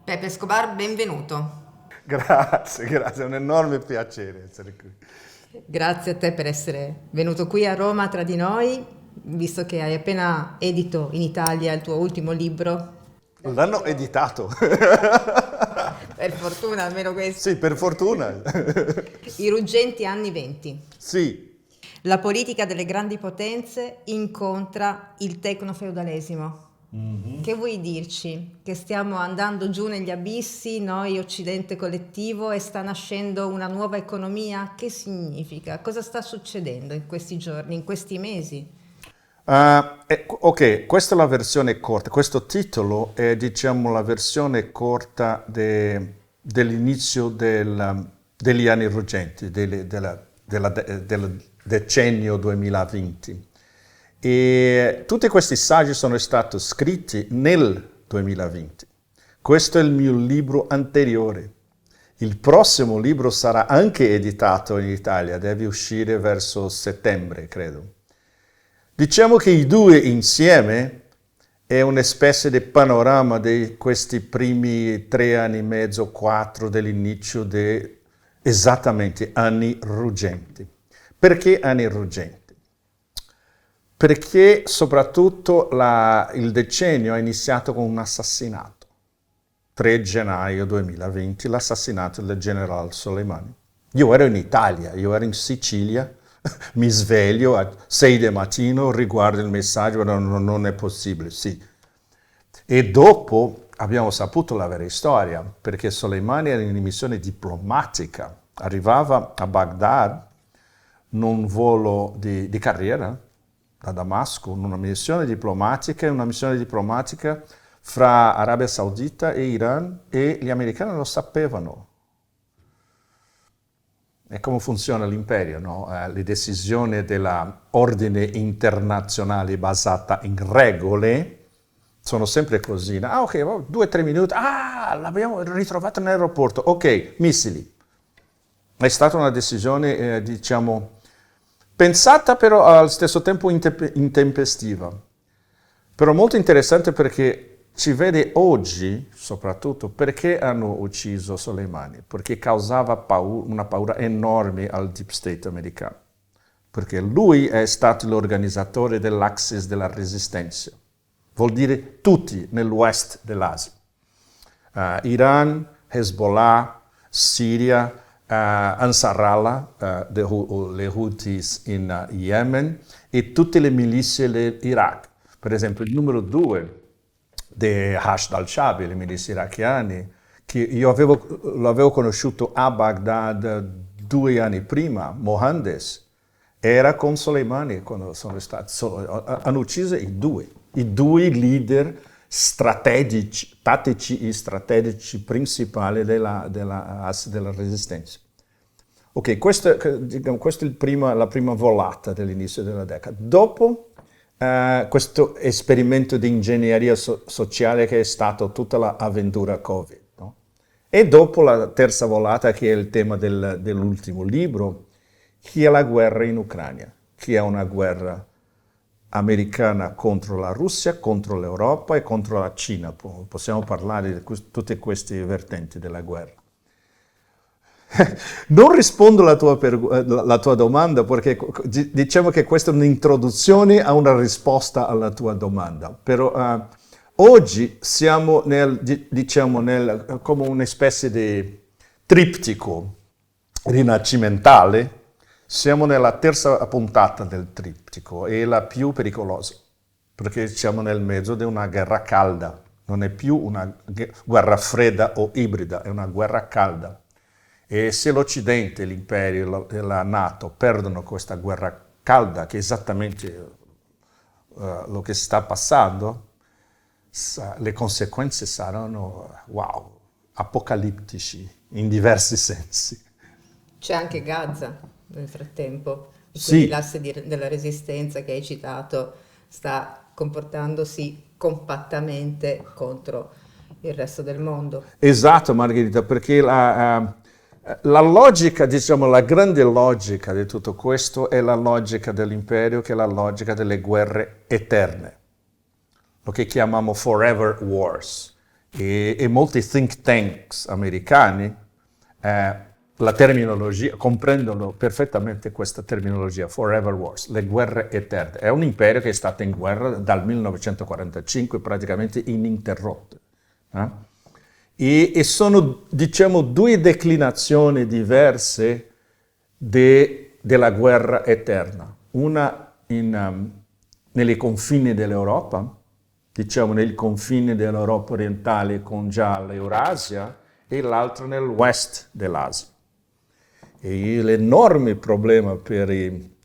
Pepe Escobar, benvenuto. Grazie, è un enorme piacere essere qui. Grazie a te per essere venuto qui a Roma tra di noi, visto che hai appena edito in Italia il tuo ultimo libro, dal L'hanno titolo editato. Per fortuna, almeno questo. Sì, per fortuna. I ruggenti anni venti. Sì. La politica delle grandi potenze incontra il tecnofeudalesimo. Che vuoi dirci? Che stiamo andando giù negli abissi, noi occidente collettivo, e sta nascendo una nuova economia? Che significa? Cosa sta succedendo in questi giorni, in questi mesi? Ok, questa è la versione corta. Questo titolo è, diciamo, la versione corta dell'inizio degli anni ruggenti, del decennio 2020. E tutti questi saggi sono stati scritti nel 2020. Questo è il mio libro anteriore. Il prossimo libro sarà anche editato in Italia, deve uscire verso settembre, credo. Diciamo che i due insieme è una specie di panorama di questi primi 3 anni e mezzo, 4 dell'inizio dei esattamente anni ruggenti. Perché anni ruggenti? Perché soprattutto il decennio è iniziato con un assassinato. 3 gennaio 2020, l'assassinato del generale Soleimani. Io ero in Italia, io ero in Sicilia, mi sveglio a 6 del mattino, riguardo il messaggio, non è possibile, sì. E dopo abbiamo saputo la vera storia, perché Soleimani era in missione diplomatica, arrivava a Baghdad in un volo di carriera da Damasco, in una missione diplomatica fra Arabia Saudita e Iran, e gli americani lo sapevano. E come funziona l'impero, no? Le decisioni dell'ordine internazionale basata in regole sono sempre così. No? Ah, ok, 2 o 3 minuti. Ah, l'abbiamo ritrovato nell'aeroporto. Ok, missili. È stata una decisione, diciamo, pensata però allo stesso tempo intempestiva. Però molto interessante perché ci vede oggi, soprattutto, perché hanno ucciso Soleimani, perché causava una paura enorme al deep state americano, perché lui è stato l'organizzatore dell'Axis della Resistenza, vuol dire tutti nell'West dell'Asia, Iran, Hezbollah, Siria, Ansarallah, le Houthis in Yemen, e tutte le milizie dell'Iraq. Per esempio, il numero 2 di Hashd al-Shaabi, le milizie irachiane, che io lo avevo conosciuto a Baghdad 2 anni prima, Mohandes, era con Soleimani quando sono stati. Hanno ucciso i due leader strategici, tattici e strategici principali della resistenza. Ok, questa è la prima volata dell'inizio della decada. Dopo questo esperimento di ingegneria sociale che è stato tutta l'avventura Covid, no? E dopo la terza volata, che è il tema dell'ultimo libro, che è la guerra in Ucraina, che è una guerra americana contro la Russia, contro l'Europa e contro la Cina. Possiamo parlare di tutte queste vertenti della guerra. Non rispondo alla tua domanda, perché diciamo che questa è un'introduzione a una risposta alla tua domanda. Però oggi siamo come una specie di triptico rinascimentale. Siamo nella terza puntata del triptico, e la più pericolosa, perché siamo nel mezzo di una guerra calda. Non è più una guerra fredda o ibrida, è una guerra calda. E se l'Occidente, l'Imperio e la Nato perdono questa guerra calda, che è esattamente lo che sta passando, le conseguenze saranno, wow, apocalittici in diversi sensi. C'è anche Gaza nel frattempo, e quindi Sì, l'asse della resistenza che hai citato sta comportandosi compattamente contro il resto del mondo. esatto, Margherita, perché la logica, diciamo, la grande logica di tutto questo è la logica dell'imperio, che è la logica delle guerre eterne, lo che chiamiamo forever wars, e molti think tanks americani la terminologia, comprendono perfettamente questa terminologia, forever wars, le guerre eterne. È un imperio che è stato in guerra dal 1945, praticamente ininterrotte. E sono, diciamo, due declinazioni diverse della guerra eterna. Una nei confini dell'Europa, diciamo nei confini dell'Europa orientale con già l'Eurasia, e l'altra nel west dell'Asia. E l'enorme problema per i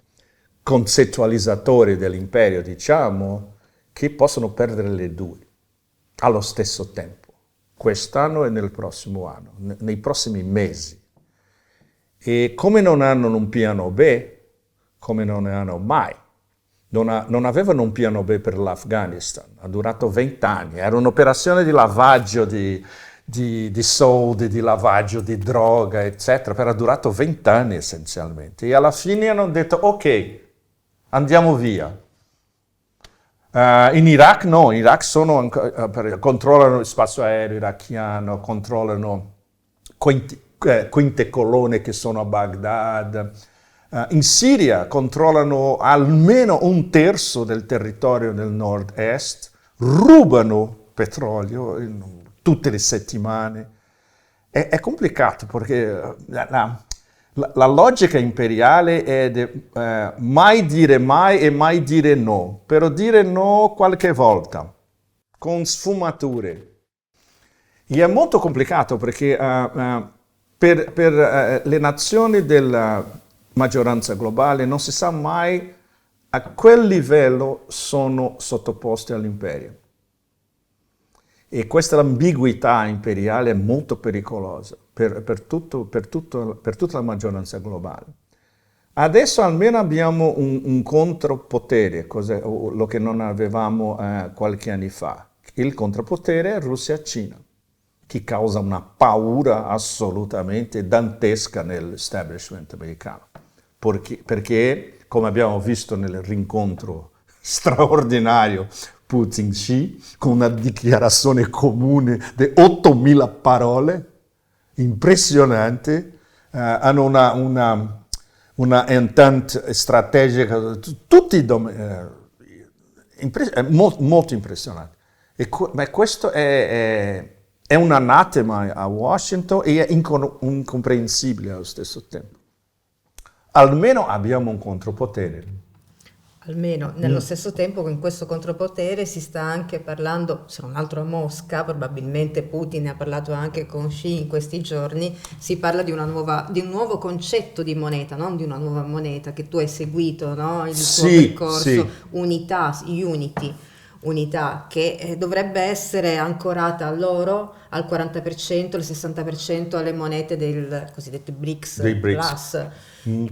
concettualizzatori dell'imperio, diciamo, che possono perdere le due allo stesso tempo, quest'anno e nel prossimo anno, nei prossimi mesi. E come non hanno un piano B, come non ne hanno mai, non avevano un piano B per l'Afghanistan, ha durato 20 anni, era un'operazione di lavaggio di soldi, di lavaggio di droga, eccetera, però ha durato 20 anni essenzialmente. E alla fine hanno detto, ok, andiamo via. In Iraq no, in Iraq controllano il spazio aereo irachiano, controllano quinte colonne che sono a Baghdad. In Siria controllano almeno un terzo del territorio del nord-est, rubano petrolio tutte le settimane. È complicato perché la logica imperiale è mai dire mai e mai dire no, però dire no qualche volta, con sfumature. E è molto complicato perché per le nazioni della maggioranza globale non si sa mai a quel livello sono sottoposti all'imperio. E questa ambiguità imperiale è molto pericolosa per tutta la maggioranza globale. Adesso almeno abbiamo un contropotere, lo che non avevamo qualche anno fa. Il contropotere è Russia-Cina, che causa una paura assolutamente dantesca nell'establishment americano. Perché, come abbiamo visto nel rincontro straordinario Putin-Xi, con una dichiarazione comune di 8.000 parole, impressionante, hanno una entente strategica, tutti molto impressionanti. Ma questo è un anatema a Washington e è incomprensibile allo stesso tempo. Almeno abbiamo un contropotere. Almeno nello stesso tempo con questo contropotere si sta anche parlando, se non altro a Mosca, probabilmente Putin ne ha parlato anche con Xi in questi giorni, si parla di un nuovo concetto di moneta, non di una nuova moneta che tu hai seguito, no? Il suo percorso, sì. Unità che dovrebbe essere ancorata all'oro al 40%, il 60% alle monete del cosiddetto BRICS Plus.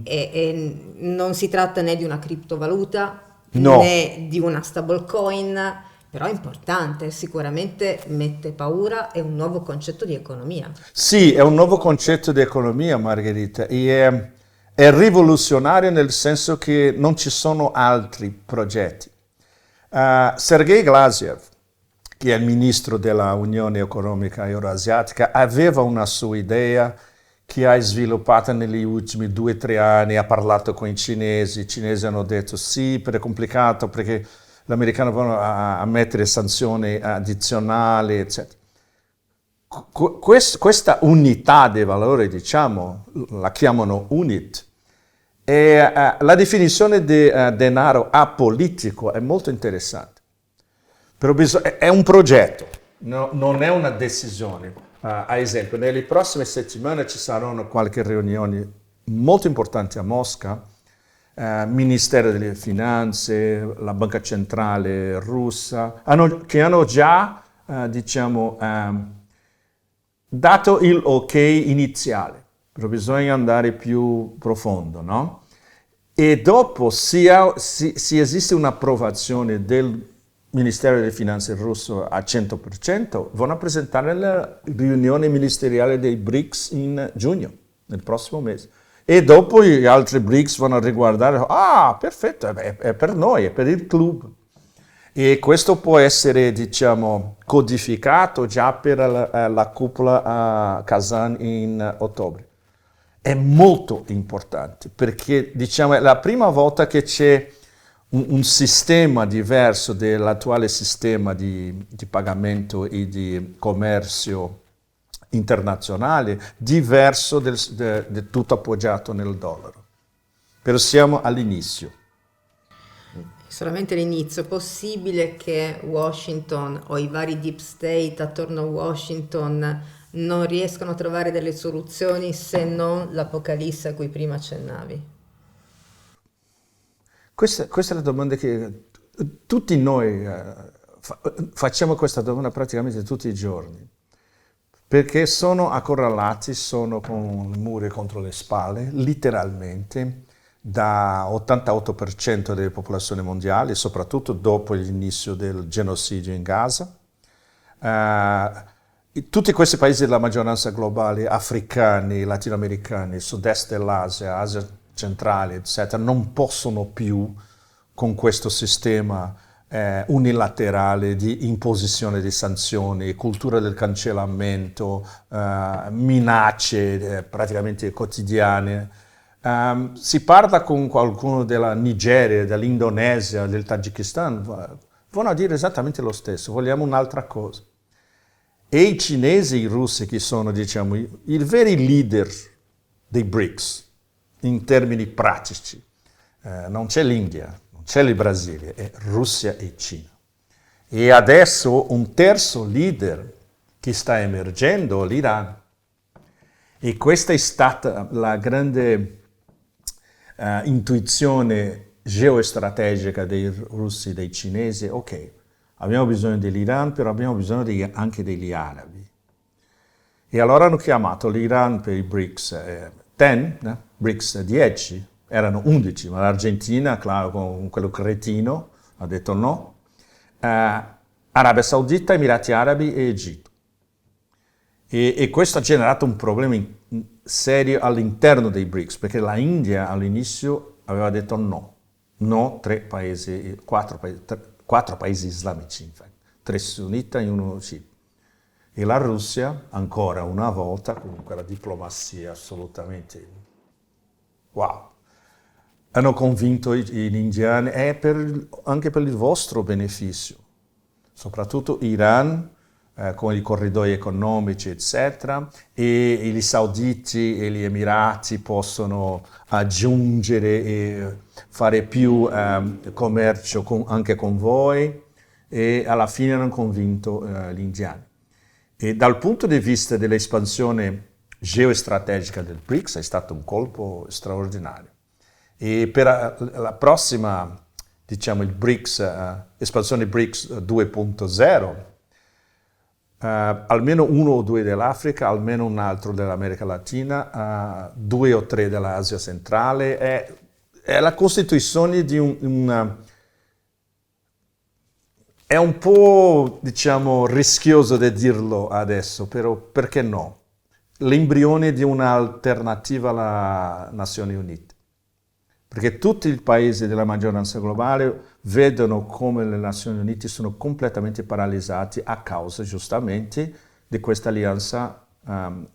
E non si tratta né di una criptovaluta né di una stablecoin, però è importante, sicuramente mette paura, è un nuovo concetto di economia. Sì, è un nuovo concetto di economia, Margherita, e è rivoluzionario nel senso che non ci sono altri progetti. Sergei Glaziev, che è il ministro della Unione Economica Euroasiatica, aveva una sua idea che ha sviluppato negli ultimi 2 o 3 anni, ha parlato con i cinesi hanno detto sì, però è complicato perché gli americani vanno a mettere sanzioni addizionali, eccetera. Questa unità dei valori, diciamo, la chiamano UNIT, e la definizione di denaro apolitico è molto interessante. Però è un progetto, non è una decisione. Ad esempio, nelle prossime settimane ci saranno qualche riunioni molto importanti a Mosca, Ministero delle Finanze, la Banca Centrale russa, che hanno già, dato il ok iniziale, però bisogna andare più profondo, no? E dopo, se esiste un'approvazione del Ministero delle Finanze russo a 100%, vanno a presentare la riunione ministeriale dei BRICS in giugno, nel prossimo mese. E dopo gli altri BRICS vanno a riguardare, perfetto, è per noi, è per il club. E questo può essere, diciamo, codificato già per la cupola a Kazan in ottobre. È molto importante perché, diciamo, è la prima volta che c'è un sistema diverso dell'attuale sistema di pagamento e di commercio internazionale, diverso del tutto appoggiato nel dollaro. Però siamo all'inizio. Solamente l'inizio. È possibile che Washington o i vari deep state attorno a Washington non riescano a trovare delle soluzioni se non l'apocalisse a cui prima accennavi? Questa è la domanda che tutti noi facciamo questa domanda praticamente tutti i giorni, perché sono accorralati, sono con i muri contro le spalle, letteralmente, da 88% delle popolazioni mondiali, soprattutto dopo l'inizio del genocidio in Gaza. Tutti questi paesi della maggioranza globale, africani, latinoamericani, sud-est dell'Asia, Asia centrale, eccetera, non possono più con questo sistema unilaterale di imposizione di sanzioni, cultura del cancellamento, minacce praticamente quotidiane. Si parla con qualcuno della Nigeria, dell'Indonesia, del Tagikistan, vanno a dire esattamente lo stesso, vogliamo un'altra cosa. E i cinesi e i russi, che sono, diciamo, i veri leader dei BRICS, in termini pratici, non c'è l'India, non c'è il Brasile, è Russia e Cina. E adesso un terzo leader che sta emergendo, l'Iran. E questa è stata la grande intuizione geostrategica dei russi e dei cinesi. Ok, abbiamo bisogno dell'Iran, però abbiamo bisogno anche degli arabi. E allora hanno chiamato l'Iran per i BRICS 10, BRICS 10, erano 11, ma l'Argentina, claro, con quello cretino, ha detto no. Arabia Saudita, Emirati Arabi e Egitto. E questo ha generato un problema serio all'interno dei BRICS, perché la India all'inizio aveva detto no. No, 4 paesi islamici, infatti, 3 sunniti e 1 sciita. E la Russia, ancora una volta, con quella diplomazia assolutamente wow, hanno convinto gli indiani anche per il vostro beneficio, soprattutto Iran, con i corridoi economici, eccetera, e gli sauditi e gli emirati possono aggiungere e fare più commercio anche con voi, e alla fine hanno convinto gli indiani. E dal punto di vista dell'espansione geostrategica del BRICS è stato un colpo straordinario. E per la prossima, diciamo, il BRICS, espansione BRICS 2.0, almeno 1 o 2 dell'Africa, almeno un altro dell'America Latina, 2 o 3 dell'Asia centrale, è la costituzione di è un po', diciamo, rischioso di dirlo adesso, però perché no? L'embrione di un'alternativa alle Nazioni Unite. Perché tutti i paesi della maggioranza globale vedono come le Nazioni Unite sono completamente paralizzati a causa, giustamente, di questa alleanza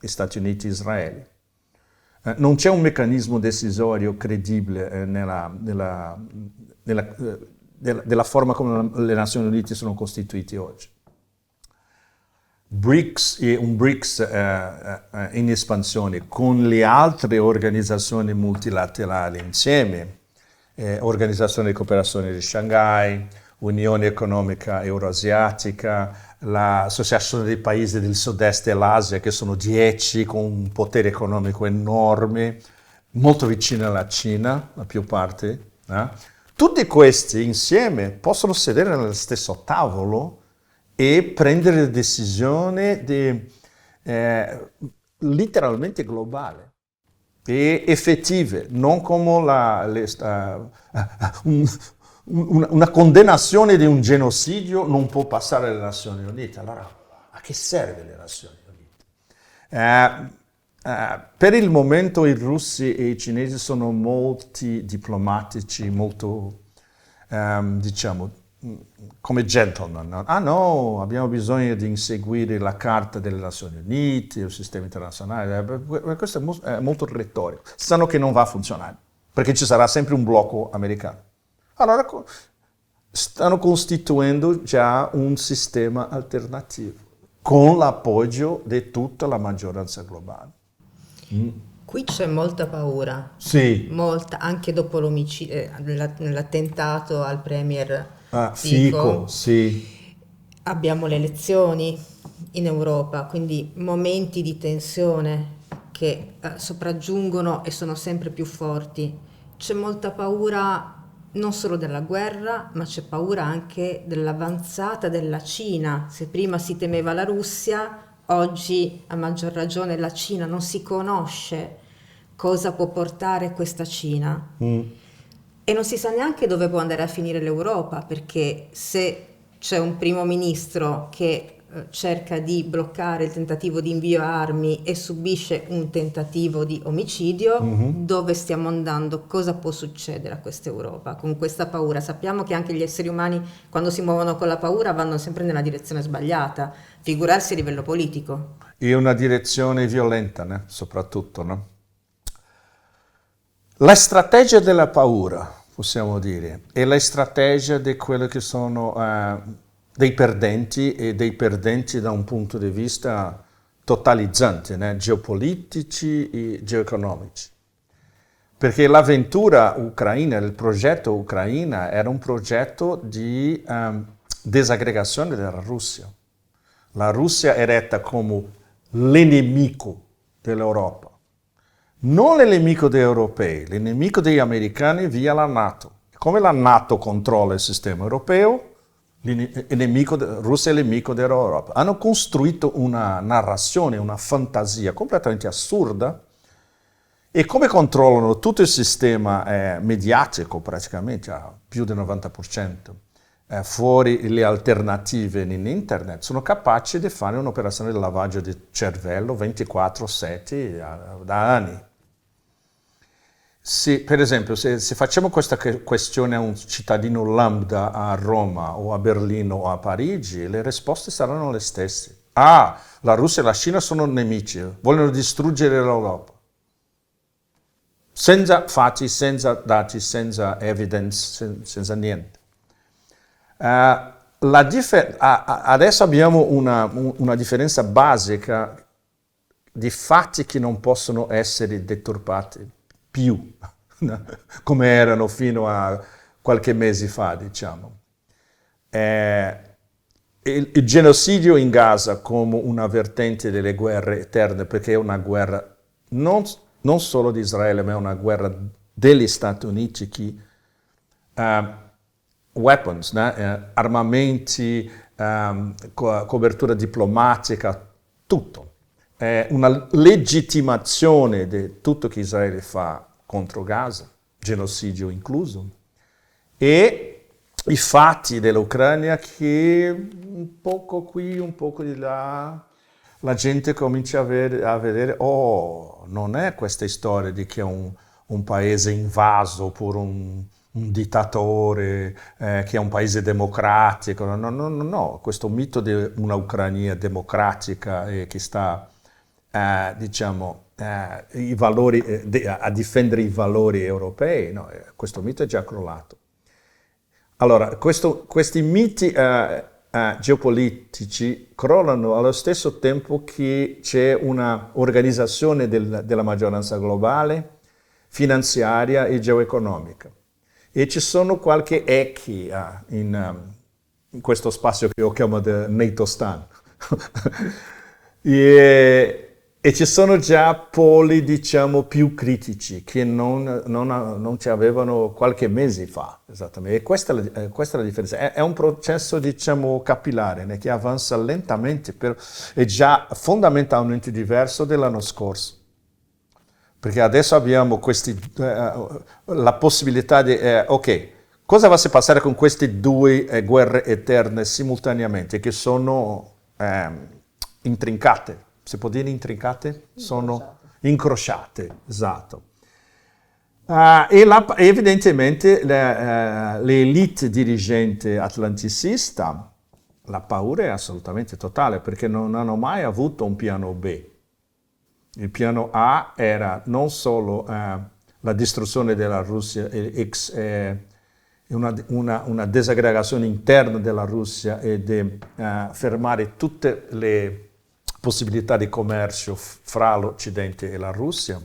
Stati Uniti-Israele. Non c'è un meccanismo decisorio credibile della forma come le Nazioni Unite sono costituite oggi. BRICS è un BRICS in espansione con le altre organizzazioni multilaterali insieme, Organizzazione di Cooperazione di Shanghai, Unione Economica Euroasiatica, l'Associazione dei Paesi del Sud-Est dell'Asia, che sono 10 con un potere economico enorme, molto vicino alla Cina, la più parte. Tutti questi insieme possono sedere nello stesso tavolo e prendere decisioni letteralmente globali e effettive, non come una condannazione di un genocidio non può passare alle Nazioni Unite. Allora, a che serve le Nazioni Unite? Per il momento i russi e i cinesi sono molti diplomatici, molto, diciamo, come gentleman, no? Ah no, abbiamo bisogno di inseguire la Carta delle Nazioni Unite, il sistema internazionale, questo è molto retorico. Sanno che non va a funzionare, perché ci sarà sempre un blocco americano. Allora stanno costituendo già un sistema alternativo, con l'appoggio di tutta la maggioranza globale. Qui c'è molta paura, Sì. molta, anche dopo l'attentato al premier Fico, sì. Abbiamo le elezioni in Europa, quindi momenti di tensione che sopraggiungono e sono sempre più forti. C'è molta paura non solo della guerra, ma c'è paura anche dell'avanzata della Cina. Se prima si temeva la Russia, oggi a maggior ragione la Cina non si conosce cosa può portare questa Cina. E non si sa neanche dove può andare a finire l'Europa, perché se c'è un primo ministro che cerca di bloccare il tentativo di invio armi e subisce un tentativo di omicidio, dove stiamo andando? Cosa può succedere a questa Europa con questa paura? Sappiamo che anche gli esseri umani, quando si muovono con la paura, vanno sempre nella direzione sbagliata, figurarsi a livello politico. In una direzione violenta, né? Soprattutto, no? La strategia della paura, possiamo dire, è la strategia di quello che sono dei perdenti, e dei perdenti da un punto di vista totalizzante, né? Geopolitici e geoeconomici. Perché l'avventura ucraina, il progetto ucraina, era un progetto di disaggregazione della Russia. La Russia è retta come l'nemico dell'Europa. Non il nemico degli europei, il nemico degli americani via la NATO. Come la NATO controlla il sistema europeo, Russia è il nemico dell'Europa. Hanno costruito una narrazione, una fantasia completamente assurda, e come controllano tutto il sistema mediatico praticamente, a più del 90%, fuori le alternative in internet, sono capaci di fare un'operazione di lavaggio di cervello 24/7 da anni. Per esempio, se facciamo questa questione a un cittadino lambda a Roma o a Berlino o a Parigi, le risposte saranno le stesse. Ah, la Russia e la Cina sono nemici, vogliono distruggere l'Europa. Senza fatti, senza dati, senza evidence, senza niente. Adesso abbiamo una differenza basica di fatti che non possono essere deturpati più, come erano fino a qualche mese fa, diciamo. Il genocidio in Gaza come una vertente delle guerre eterne, perché è una guerra non solo di Israele, ma è una guerra degli Stati Uniti che weapons, armamenti, copertura diplomatica, tutto. È una legittimazione di tutto che Israele fa contro Gaza, genocidio incluso, e i fatti dell'Ucraina che un poco qui, un poco di là, la gente comincia a vedere, non è questa storia di che è un paese invaso per un dittatore, che è un paese democratico, no, questo mito di una Ucraina democratica che sta i valori, a difendere i valori europei, no, questo mito è già crollato. Allora, questi miti geopolitici crollano allo stesso tempo che c'è una organizzazione della maggioranza globale, finanziaria e geoeconomica. E ci sono qualche echi in questo spazio che io chiamo NATO-Stan. E ci sono già poli, diciamo, più critici che non ci avevano qualche mese fa, esattamente. E questa è la differenza. È un processo, diciamo, capillare, che avanza lentamente, è già fondamentalmente diverso dell'anno scorso. Perché adesso abbiamo la possibilità di, ok, cosa va a passare con queste due guerre eterne simultaneamente, che sono intrincate. Si può dire intrincate? Sono incrociate, esatto. Evidentemente l'elite dirigente atlanticista, la paura è assolutamente totale perché non hanno mai avuto un piano B. Il piano A era non solo la distruzione della Russia, una disaggregazione interna della Russia e fermare tutte le possibilità di commercio fra l'Occidente e la Russia.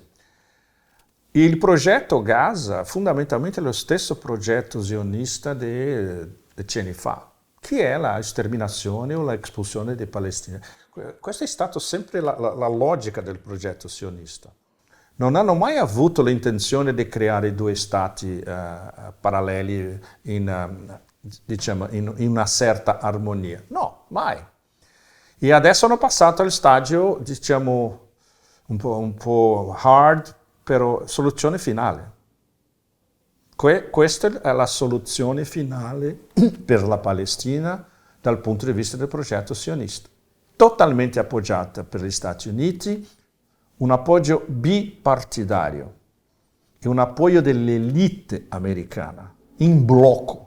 Il progetto Gaza fondamentalmente è lo stesso progetto zionista di decenni fa, che è la sterminazione o l'espulsione dei palestinesi. Questa è stata sempre la logica del progetto sionista. Non hanno mai avuto l'intenzione di creare due stati paralleli in una certa armonia. No, mai. E adesso hanno passato al stadio, diciamo, un po' hard, però soluzione finale. Questa è la soluzione finale per la Palestina dal punto di vista del progetto sionista. Totalmente appoggiata per gli Stati Uniti, un appoggio bipartidario e un appoggio dell'elite americana in blocco.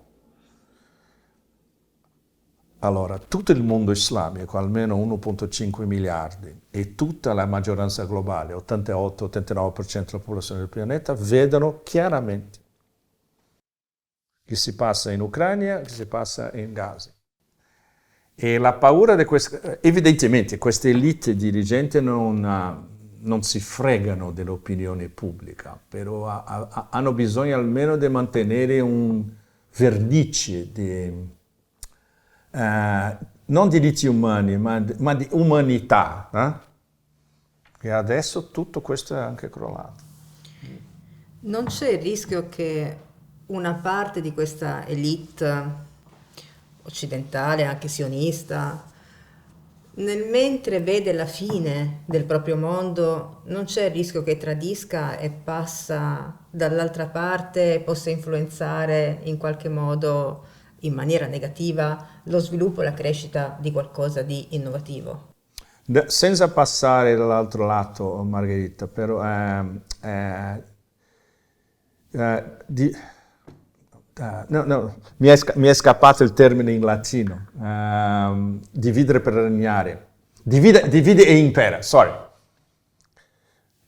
Allora, tutto il mondo islamico, almeno 1,5 miliardi, e tutta la maggioranza globale, 88-89% della popolazione del pianeta, vedono chiaramente che si passa in Ucraina, che si passa in Gaza. E la paura di evidentemente queste elite dirigenti non si fregano dell'opinione pubblica, però hanno bisogno almeno di mantenere un vernice di non diritti umani, ma di umanità. E adesso tutto questo è anche crollato. Non c'è il rischio che una parte di questa elite occidentale, anche sionista, mentre vede la fine del proprio mondo, non c'è il rischio che tradisca e passa dall'altra parte e possa influenzare in qualche modo in maniera negativa lo sviluppo e la crescita di qualcosa di innovativo? Senza passare dall'altro lato, Margherita, però mi è scappato il termine in latino, dividere per regnare, divide e impera, sorry.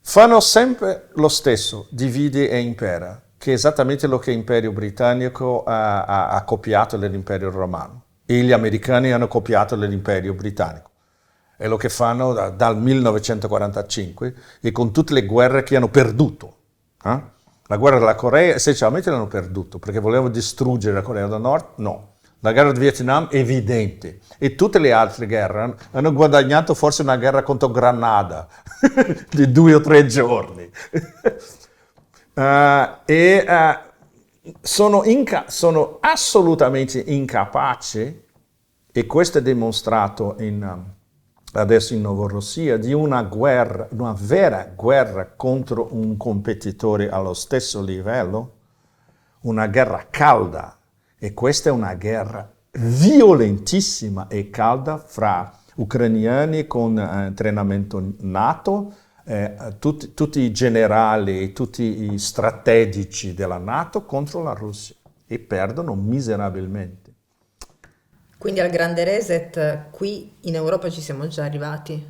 Fanno sempre lo stesso, divide e impera, che è esattamente lo che l'Imperio Britannico ha copiato dall'Imperio Romano e gli americani hanno copiato dall'Imperio Britannico. È lo che fanno dal 1945 e con tutte le guerre che hanno perduto. La guerra della Corea essenzialmente l'hanno perduto perché volevano distruggere la Corea del Nord? No. La guerra del Vietnam è evidente e tutte le altre guerre hanno guadagnato forse una guerra contro Granada di 2 o 3 giorni. Sono assolutamente incapaci, e questo è dimostrato adesso in Novorossiya, di una vera guerra contro un competitore allo stesso livello, una guerra calda, e questa è una guerra violentissima e calda fra ucrainiani con allenamento NATO, tutti i generali e tutti i strategici della NATO contro la Russia e perdono miserabilmente. Quindi al grande reset qui in Europa ci siamo già arrivati.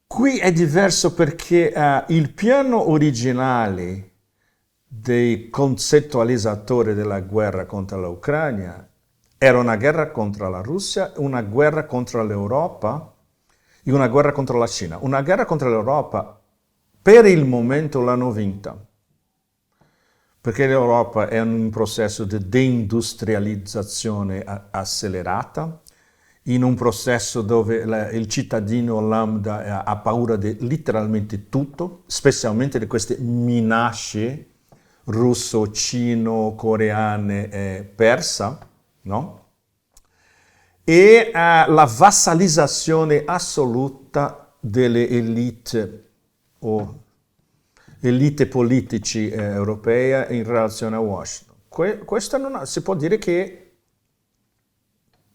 Qui è diverso perché il piano originale dei concettualizzatori della guerra contro l'Ucraina era una guerra contro la Russia, una guerra contro l'Europa e una guerra contro la Cina. Una guerra contro l'Europa per il momento l'hanno vinta, perché l'Europa è in un processo di deindustrializzazione accelerata, in un processo dove il cittadino lambda ha paura di letteralmente tutto, specialmente di queste minacce russo, cino, coreane e persa, no? E la vassalizzazione assoluta delle elite o elite politici europee in relazione a Washington. Questo si può dire che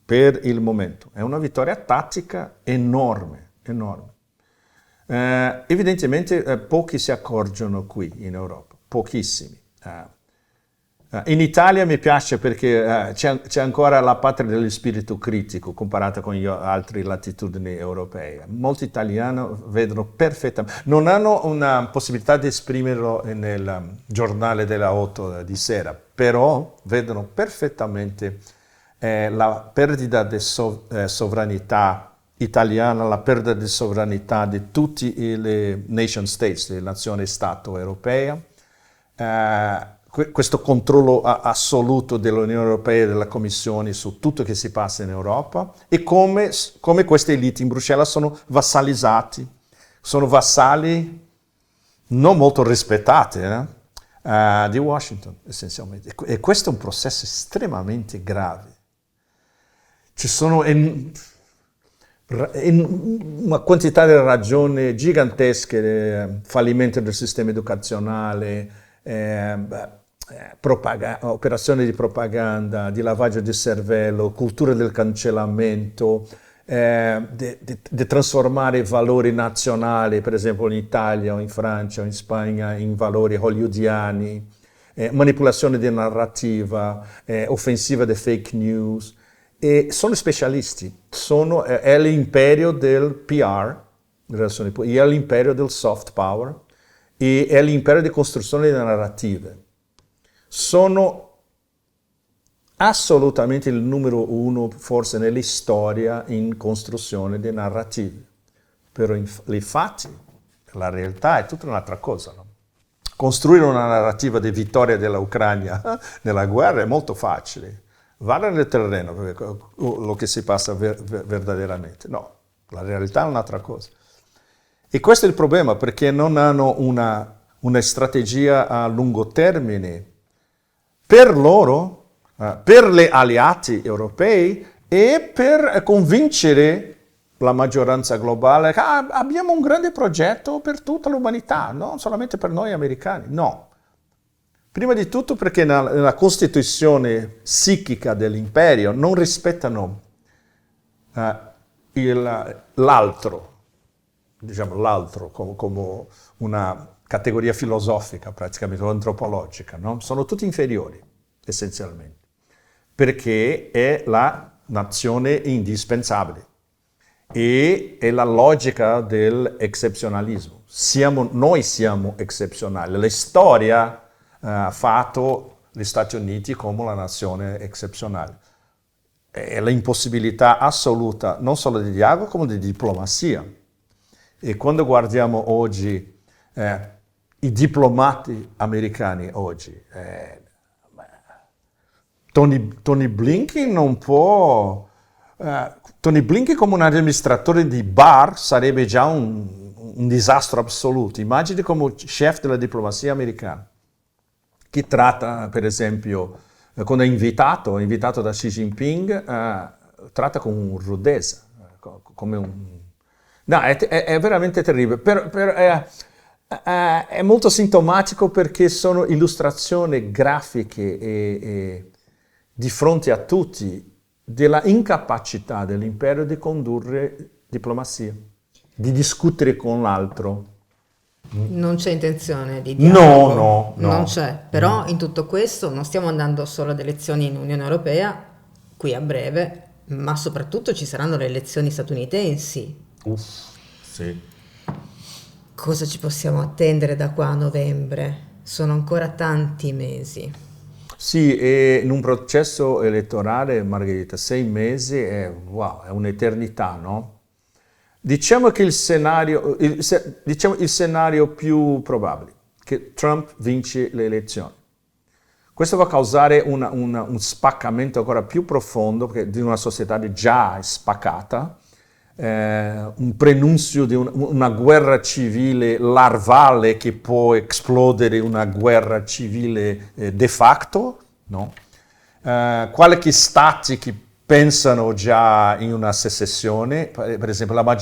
per il momento è una vittoria tattica enorme, enorme. Evidentemente pochi si accorgono qui in Europa, pochissimi. In Italia mi piace perché c'è ancora la patria dello spirito critico comparata con le altre latitudini europee. Molti italiani vedono perfettamente, non hanno una possibilità di esprimerlo nel giornale della 8 di sera, però vedono perfettamente la perdita di sovranità italiana, la perdita di sovranità di tutti le nation states, le nazioni-stato europee, questo controllo assoluto dell'Unione Europea e della Commissione su tutto che si passa in Europa e come queste elite in Bruxelles sono vassalizzati, sono vassalli non molto rispettati di Washington essenzialmente. E questo è un processo estremamente grave. Ci sono una quantità di ragioni gigantesche, fallimento del sistema educazionale, operazioni di propaganda, di lavaggio di cervello, cultura del cancellamento, di trasformare i valori nazionali, per esempio in Italia o in Francia o in Spagna, in valori hollywoodiani, manipolazione di narrativa, offensiva di fake news. E sono specialisti, è l'imperio del PR, è l'imperio del soft power e è l'imperio di costruzione di narrative. Sono assolutamente il numero uno, forse nella storia, in costruzione di narrative. Però i fatti, la realtà è tutta un'altra cosa. No? Costruire una narrativa di vittoria dell'Ucraina nella guerra è molto facile. Vada nel terreno, lo che si passa verdaderamente. No, la realtà è un'altra cosa. E questo è il problema, perché non hanno una strategia a lungo termine per loro, per gli alleati europei e per convincere la maggioranza globale che abbiamo un grande progetto per tutta l'umanità, non solamente per noi americani. No. Prima di tutto perché nella costituzione psichica dell'imperio non rispettano l'altro, diciamo l'altro come una categoria filosofica praticamente, o antropologica, no? Sono tutti inferiori, essenzialmente, perché è la nazione indispensabile e è la logica dell'eccezionalismo. Noi siamo eccezionali, la storia ha fatto gli Stati Uniti come la nazione eccezionale. È l'impossibilità assoluta non solo di dialogo, come di diplomazia. E quando guardiamo oggi i diplomati americani oggi, Tony Blinken non può... Tony Blinken come un amministratore di bar sarebbe già un disastro assoluto. Immagini come chef della diplomazia americana, che tratta, per esempio, quando è invitato da Xi Jinping, tratta con un rudezza, come un... No, è veramente terribile. È molto sintomatico perché sono illustrazioni grafiche e di fronte a tutti della incapacità dell'impero di condurre diplomazia, di discutere con l'altro. Non c'è intenzione di dialogo, no. Non c'è, però in tutto questo non stiamo andando solo ad elezioni in Unione Europea, qui a breve, ma soprattutto ci saranno le elezioni statunitensi. Sì. Cosa ci possiamo attendere da qua a novembre? Sono ancora tanti mesi. Sì, e in un processo elettorale, Margherita, 6 mesi è un'eternità, no? Diciamo che il scenario più probabile, che Trump vince le elezioni. Questo va a causare un spaccamento ancora più profondo di una società già spaccata, un prenunzio di una guerra civile larvale che può esplodere in una guerra civile de facto, no? Qualche stati che pensano già in una secessione, per esempio la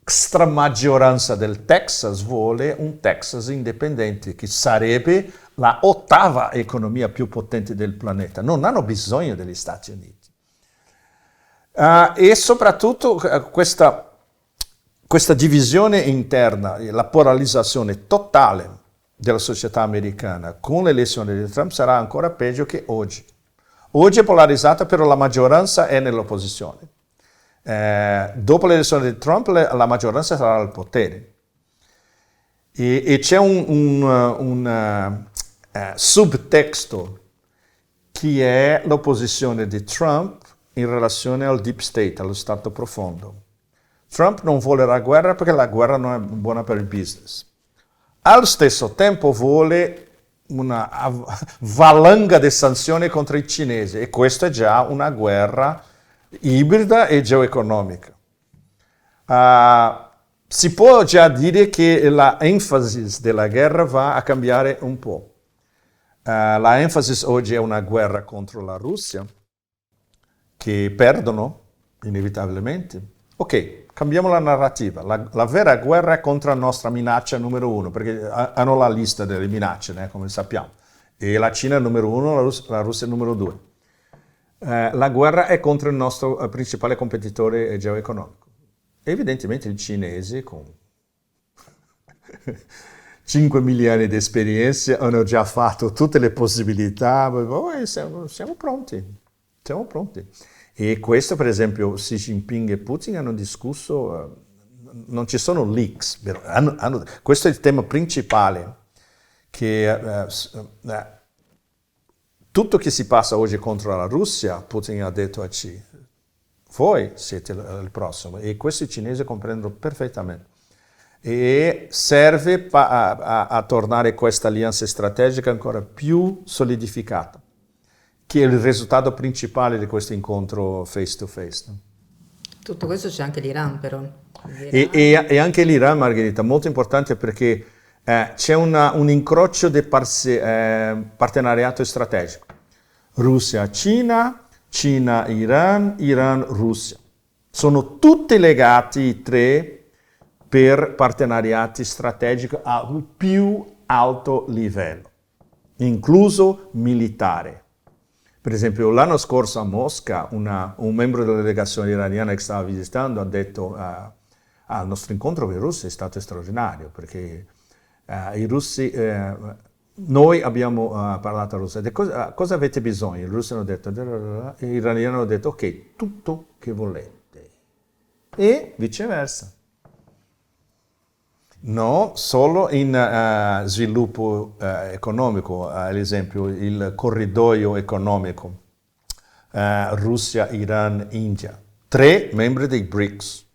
stramaggioranza del Texas vuole un Texas indipendente, che sarebbe la 8ª economia più potente del pianeta. Non hanno bisogno degli Stati Uniti. E soprattutto questa questa divisione interna, la polarizzazione totale della società americana con l'elezione di Trump sarà ancora peggio che oggi. Oggi è polarizzata, però la maggioranza è nell'opposizione. Dopo l'elezione di Trump la maggioranza sarà al potere. E c'è un subtesto che è l'opposizione di Trump in relazione al deep state, allo stato profondo. Trump non vuole la guerra perché la guerra non è buona per il business. Allo stesso tempo vuole una valanga di sanzioni contro i cinesi e questa è già una guerra ibrida e geoeconomica. Si può già dire che la enfasi della guerra va a cambiare un po'. La enfasi oggi è una guerra contro la Russia, che perdono inevitabilmente. Ok, cambiamo la narrativa. La vera guerra è contro la nostra minaccia numero 1, perché hanno la lista delle minacce, come sappiamo. E la Cina è numero 1, la Russia è numero 2. La guerra è contro il nostro principale competitore geoeconomico. Evidentemente i cinesi, con 5 milioni di esperienze, hanno già fatto tutte le possibilità. Siamo pronti. Siamo pronti. E questo, per esempio, Xi Jinping e Putin hanno discusso, non ci sono leaks, questo è il tema principale, che tutto che si passa oggi contro la Russia, Putin ha detto a Xi, voi siete il prossimo, e questi cinesi comprendono perfettamente. E serve a tornare questa alleanza strategica ancora più solidificata, che è il risultato principale di questo incontro face to face. Tutto questo c'è anche l'Iran, però. E anche l'Iran, Margherita, molto importante perché c'è un incrocio di partenariato strategico. Russia-Cina, Cina-Iran, Iran-Russia. Sono tutti legati i tre per partenariati strategici al più alto livello, incluso militare. Per esempio, l'anno scorso a Mosca, un membro della delegazione iraniana che stava visitando ha detto il nostro incontro con i russi è stato straordinario, perché i russi, noi abbiamo parlato a Russia, cosa avete bisogno? I russi hanno detto, gli iraniani hanno detto, ok, tutto che volete, e viceversa. No, solo in sviluppo economico, ad esempio il corridoio economico Russia, Iran, India, 3 membri dei BRICS,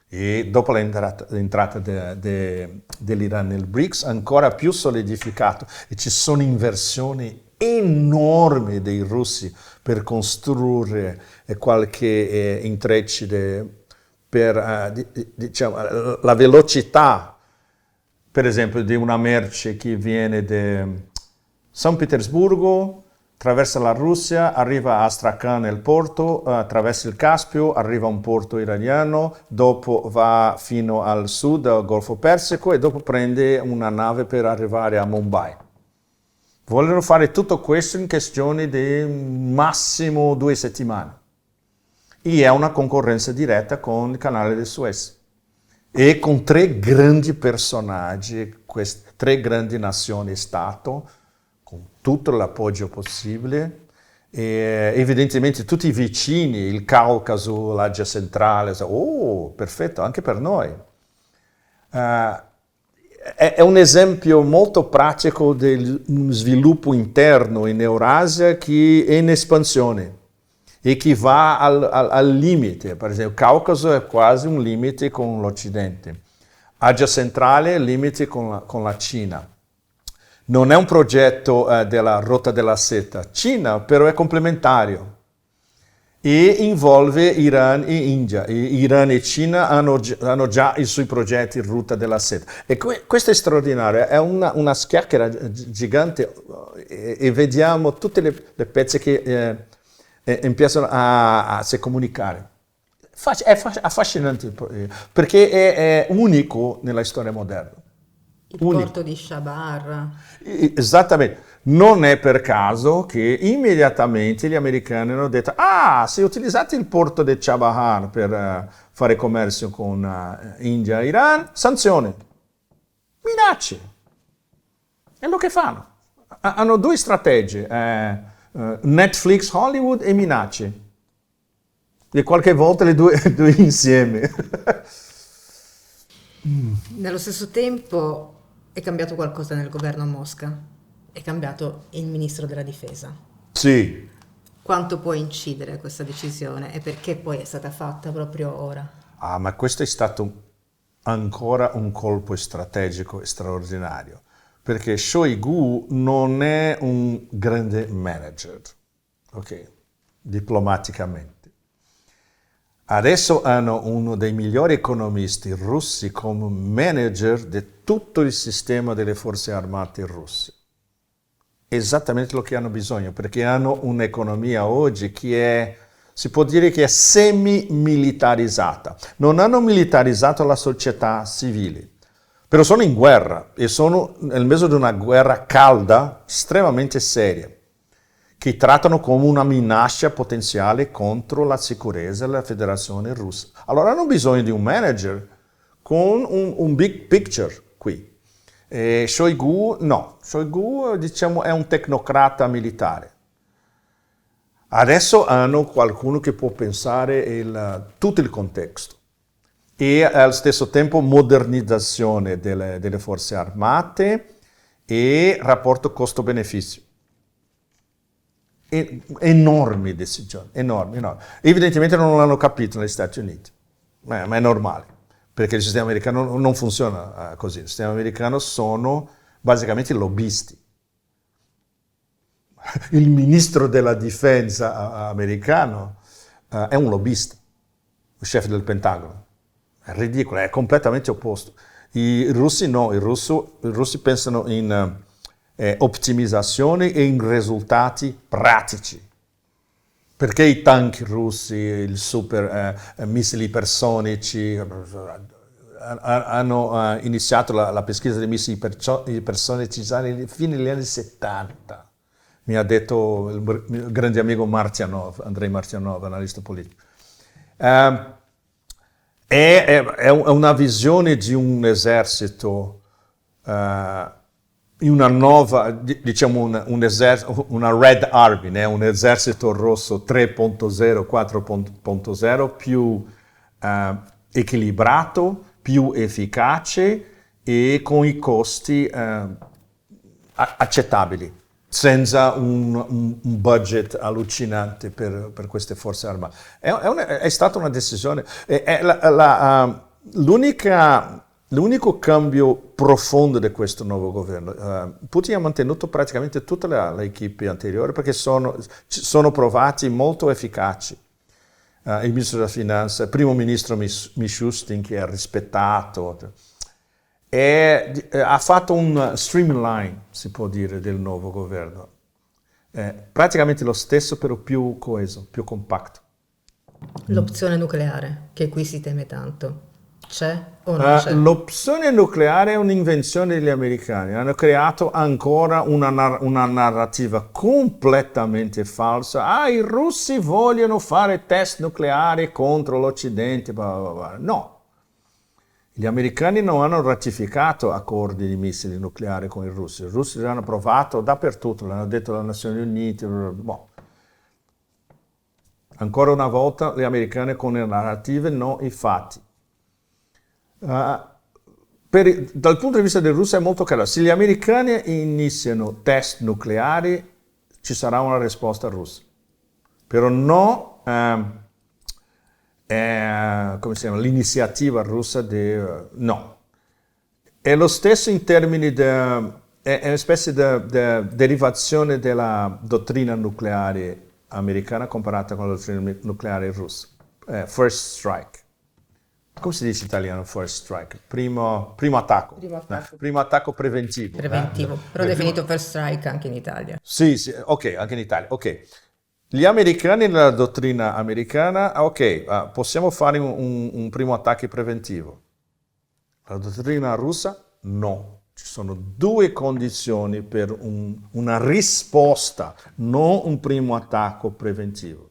e dopo l'entrata dell'Iran nel BRICS ancora più solidificato, e ci sono inversioni enormi dei russi per costruire qualche intreccio per diciamo, la velocità, per esempio, di una merce che viene da San Pietroburgo, attraversa la Russia, arriva a Astrakhan nel porto, attraversa il Caspio, arriva a un porto iraniano, dopo va fino al sud, al Golfo Persico, e dopo prende una nave per arrivare a Mumbai. Vogliono fare tutto questo in questione di massimo 2 settimane. E è una concorrenza diretta con il canale del Suez. E con 3 grandi personaggi, queste 3 grandi nazioni Stato, con tutto l'appoggio possibile, e evidentemente tutti i vicini, il Caucaso, l'Asia centrale, perfetto, anche per noi. È un esempio molto pratico di un sviluppo interno in Eurasia che è in espansione e che va al limite. Per esempio, il Caucaso è quasi un limite con l'Occidente. Asia centrale è il limite con la Cina. Non è un progetto della rotta della seta. Cina però è complementario e involve Iran e India. Iran e Cina hanno già i suoi progetti rotta della seta. E questo è straordinario, è una chiacchiera gigante, e vediamo tutte le pezzi che iniziano a si comunicare. È affascinante perché è unico nella storia moderna. Il porto di Shabar. Esattamente. Non è per caso che immediatamente gli americani hanno detto: ah, se utilizzate il porto di Chabahar per fare commercio con India e Iran, sanzioni, minacce. È lo che fanno. Hanno due strategie, Netflix, Hollywood e minacce. E qualche volta le due insieme. Nello stesso tempo è cambiato qualcosa nel governo a Mosca, è cambiato il ministro della difesa. Sì. Quanto può incidere questa decisione e perché poi è stata fatta proprio ora? Ah, ma questo è stato ancora un colpo strategico straordinario, perché Shoigu non è un grande manager, ok, diplomaticamente. Adesso hanno uno dei migliori economisti russi come manager di tutto il sistema delle forze armate russe. Esattamente lo che hanno bisogno, perché hanno un'economia oggi che si può dire che è semi-militarizzata. Non hanno militarizzato la società civile, però sono in guerra e sono nel mezzo di una guerra calda, estremamente seria, che trattano come una minaccia potenziale contro la sicurezza della Federazione Russa. Allora hanno bisogno di un manager con un big picture qui. E Shoigu no, Shoigu diciamo è un tecnocrata militare. Adesso hanno qualcuno che può pensare tutto il contesto e allo stesso tempo modernizzazione delle forze armate e rapporto costo-beneficio. Enormi decisioni, enormi. Evidentemente non l'hanno capito negli Stati Uniti, ma è normale, perché il sistema americano non funziona così. Il sistema americano sono basicamente lobbisti. Il ministro della difesa americano è un lobbista, il chef del Pentagono. È ridicolo, è completamente opposto. I russi no, i russi pensano in ottimizzazione e in risultati pratici. Perché i tank russi, i super missili ipersonici hanno iniziato la pesquisa dei missili ipersonici già fine degli anni 70. Mi ha detto il mio grande amico Martianov, Andrei Martianov, analista politico. È una visione di un esercito in una nuova, diciamo una Red Army, un esercito rosso 3.0, 4.0 più equilibrato, più efficace e con i costi accettabili, senza un budget allucinante per queste forze armate. È stata una decisione. L'unico cambio profondo di questo nuovo governo, Putin ha mantenuto praticamente tutta l'equipe anteriore perché sono provati molto efficaci. Il ministro della finanza, il primo ministro Mishustin, che è rispettato, ha fatto un streamline, si può dire, del nuovo governo. Praticamente lo stesso, però più coeso, più compatto. L'opzione nucleare, che qui si teme tanto. C'è o non c'è? L'opzione nucleare è un'invenzione degli americani. Hanno creato ancora una narrativa completamente falsa. I russi vogliono fare test nucleari contro l'Occidente. Blah blah blah. No. Gli americani non hanno ratificato accordi di missili nucleari con i russi. I russi li hanno provato dappertutto, l'hanno detto le Nazioni Unite. Boh. Ancora una volta gli americani con le narrative, non i fatti. Dal punto di vista dei russi è molto chiaro: se gli americani iniziano test nucleari ci sarà una risposta russa, però no come si chiama, l'iniziativa russa no. È lo stesso in termini è una specie di derivazione della dottrina nucleare americana comparata con la dottrina nucleare russa. First strike. Come si dice in italiano first strike? Primo attacco. Primo attacco preventivo. Preventivo, però definito first strike anche in Italia. Sì, ok, anche in Italia. Ok. Gli americani nella dottrina americana, possiamo fare un primo attacco preventivo. La dottrina russa, no. Ci sono due condizioni per una risposta, non un primo attacco preventivo.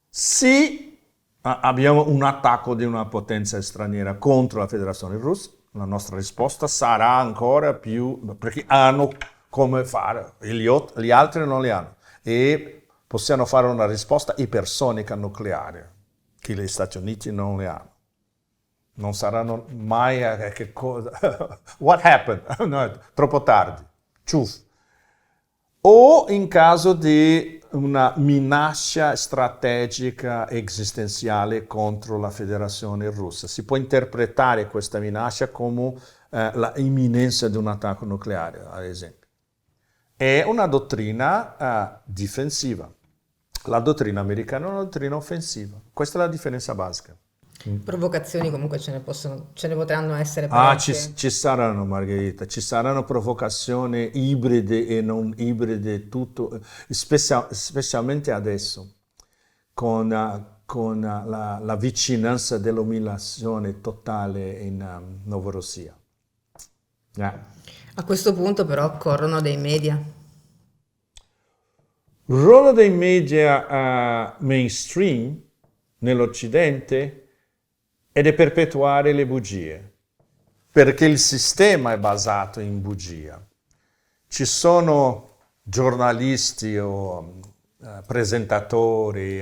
Se abbiamo un attacco di una potenza straniera contro la Federazione Russa, la nostra risposta sarà ancora più, perché hanno come fare, gli altri non li hanno. E possiamo fare una risposta ipersonica nucleare, che gli Stati Uniti non le hanno. Non saranno mai che cosa. What happened? No, troppo tardi. Ciuff. O in caso di una minaccia strategica esistenziale contro la Federazione Russa. Si può interpretare questa minaccia come la imminenza di un attacco nucleare, ad esempio. È una dottrina difensiva. La dottrina americana è una dottrina offensiva. Questa è la differenza basica. Provocazioni comunque ce ne potranno essere parecchie. Ci saranno, Margherita, ci saranno provocazioni ibride e non ibride, tutto, specialmente adesso, con la vicinanza dell'umiliazione totale in Novorossiya. A questo punto però corrono dei media. Il ruolo dei media mainstream nell'Occidente è di perpetuare le bugie, perché il sistema è basato in bugia. Ci sono giornalisti o presentatori,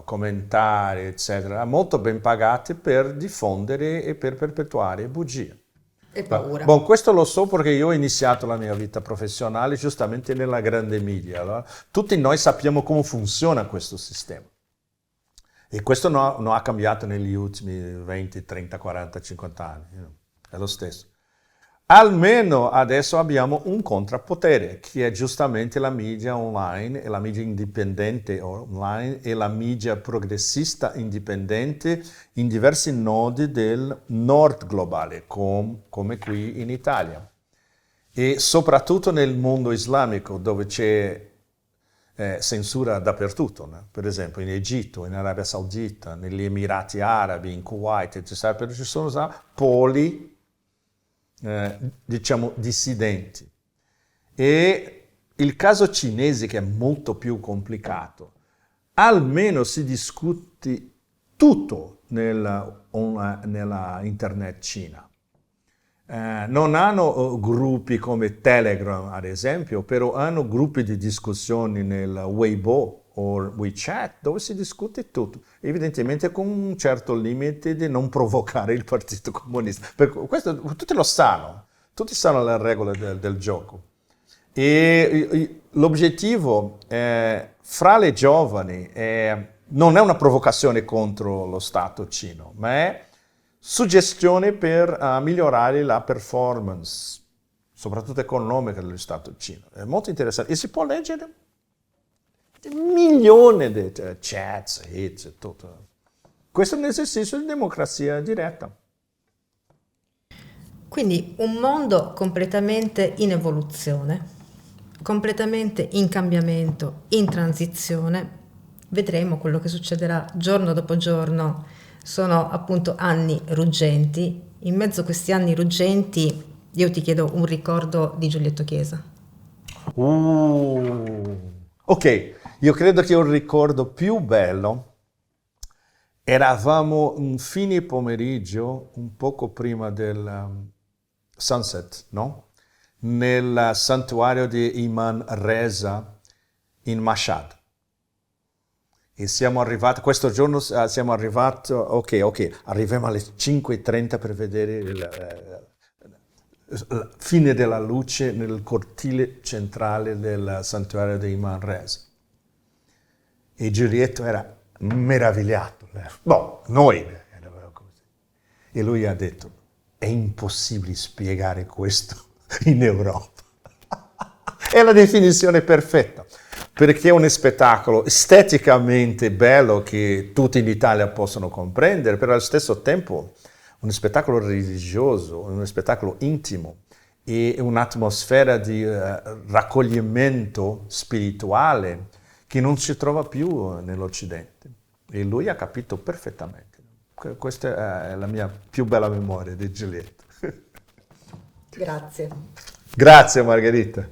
commentari, eccetera, molto ben pagati per diffondere e per perpetuare bugie. E paura. Bon, questo lo so perché io ho iniziato la mia vita professionale giustamente nella grande media. Allora, tutti noi sappiamo come funziona questo sistema. E questo non ha cambiato negli ultimi 20, 30, 40, 50 anni. È lo stesso. Almeno adesso abbiamo un contrappotere, che è giustamente la media online, e la media indipendente online e la media progressista indipendente in diversi nodi del nord globale, come qui in Italia. E soprattutto nel mondo islamico, dove c'è censura dappertutto, no? Per esempio in Egitto, in Arabia Saudita, negli Emirati Arabi, in Kuwait, eccetera, ci sono già poli, diciamo, dissidenti. E il caso cinese, che è molto più complicato, almeno si discute tutto nella internet Cina. Non hanno gruppi come Telegram, ad esempio, però hanno gruppi di discussioni nel Weibo o WeChat dove si discute tutto, evidentemente con un certo limite di non provocare il Partito Comunista. Questo tutti lo sanno, tutti sanno le regole del gioco. E l'obiettivo fra le giovani non è una provocazione contro lo Stato cino, ma è suggestione per migliorare la performance, soprattutto economica dello Stato cino. È molto interessante. E si può leggere milioni di chats, hits, tutto. Questo è un esercizio di democrazia diretta. Quindi un mondo completamente in evoluzione, completamente in cambiamento, in transizione. Vedremo quello che succederà giorno dopo giorno. Sono appunto anni ruggenti. In mezzo a questi anni ruggenti io ti chiedo un ricordo di Giulietto Chiesa. Ok, io credo che il ricordo più bello, eravamo un fine pomeriggio, un poco prima del sunset, no? Nel santuario di Imam Reza in Mashhad. E siamo arrivati, questo giorno siamo arrivati, arriviamo alle 5:30 per vedere la fine della luce nel cortile centrale del santuario di Imam Reza. E Giulietto era meravigliato. Noi eravamo così. E lui ha detto, è impossibile spiegare questo in Europa. È la definizione perfetta. Perché è un spettacolo esteticamente bello che tutti in Italia possono comprendere, però allo stesso tempo un spettacolo religioso, un spettacolo intimo e un'atmosfera di raccoglimento spirituale che non si trova più nell'Occidente. E lui ha capito perfettamente. Questa è la mia più bella memoria di Giulietto. Grazie. Grazie Margherita.